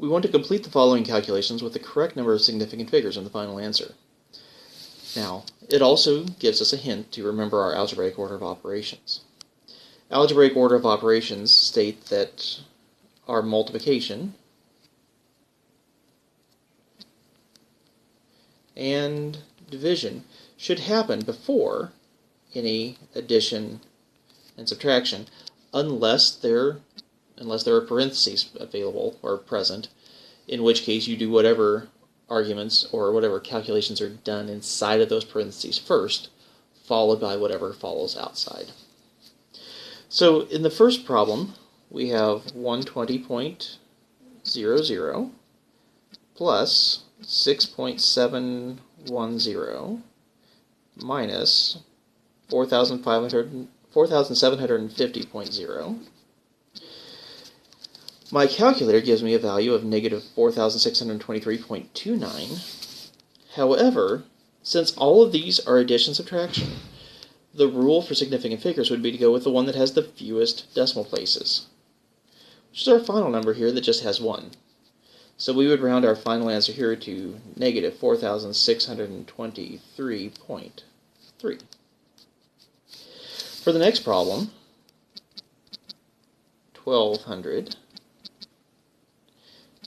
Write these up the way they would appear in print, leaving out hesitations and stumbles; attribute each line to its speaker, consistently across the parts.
Speaker 1: We want to complete the following calculations with the correct number of significant figures in the final answer. Now, it also gives us a hint to remember our algebraic order of operations. Algebraic order of operations state that our multiplication and division should happen before any addition and subtraction, unless there are parentheses available or present, in which case you do whatever arguments or whatever calculations are done inside of those parentheses first, followed by whatever follows outside. So in the first problem, we have 120.00 plus 6.710 minus 4,750.0. My calculator gives me a value of negative 4,623.29. However, since all of these are addition subtraction, the rule for significant figures would be to go with the one that has the fewest decimal places, which is our final number here that just has 1. So we would round our final answer here to negative 4,623.3. For the next problem, 1,200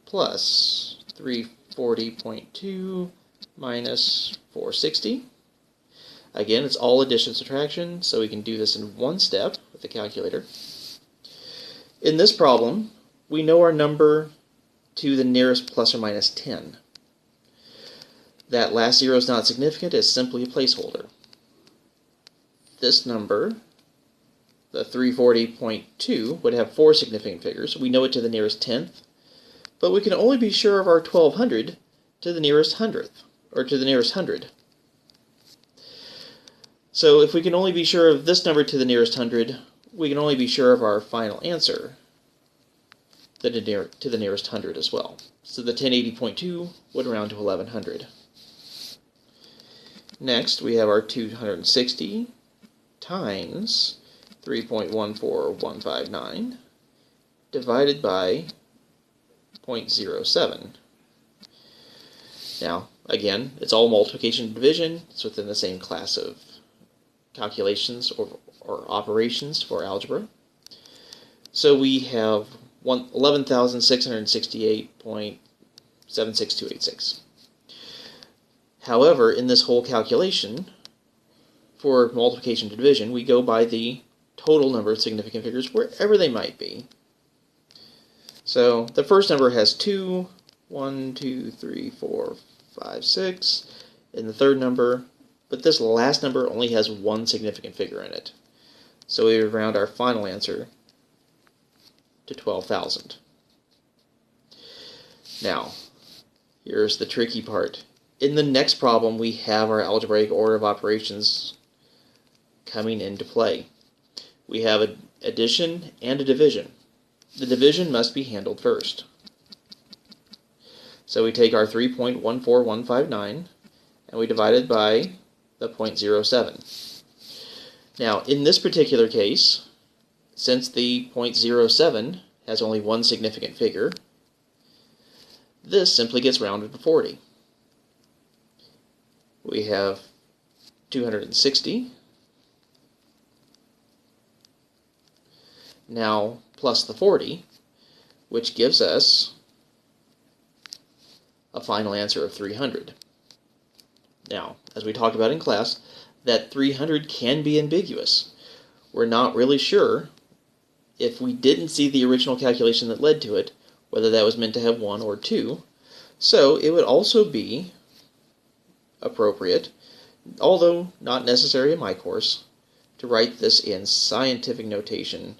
Speaker 1: plus 340.2 minus 460. Again, it's all addition subtraction, so we can do this in one step with the calculator. In this problem, we know our number to the nearest plus or minus 10. That last zero is not significant, it's simply a placeholder. This number, the 340.2, would have 4 significant figures. We know it to the nearest tenth, but we can only be sure of our 1200 to the nearest hundredth, or to the nearest hundred. So if we can only be sure of this number to the nearest hundred, we can only be sure of our final answer to the nearest hundred as well. So the 1080.2 would round to 1100. Next, we have our 260 times 3.14159 divided by 0.07. Now, again, it's all multiplication and division. It's within the same class of calculations or operations for algebra. So we have 11,668.76286. However, in this whole calculation, for multiplication and division, we go by the total number of significant figures wherever they might be. So the first number has 2, 1, 2, 3, 4, 5, 6 in the third number, but this last number only has 1 significant figure in it. So we would round our final answer to 12,000. Now, here's the tricky part. In the next problem, we have our algebraic order of operations coming into play. We have an addition and a division. The division must be handled first. So we take our 3.14159 and we divide it by the 0.07. Now, in this particular case, since the 0.07 has only 1 significant figure, this simply gets rounded to 40. We have 260. Now, plus the 40, which gives us a final answer of 300. Now, as we talked about in class, that 300 can be ambiguous. We're not really sure, if we didn't see the original calculation that led to it, whether that was meant to have 1 or 2. So it would also be appropriate, although not necessary in my course, to write this in scientific notation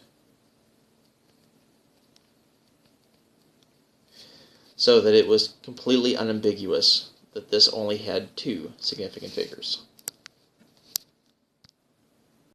Speaker 1: so that it was completely unambiguous that this only had 2 significant figures.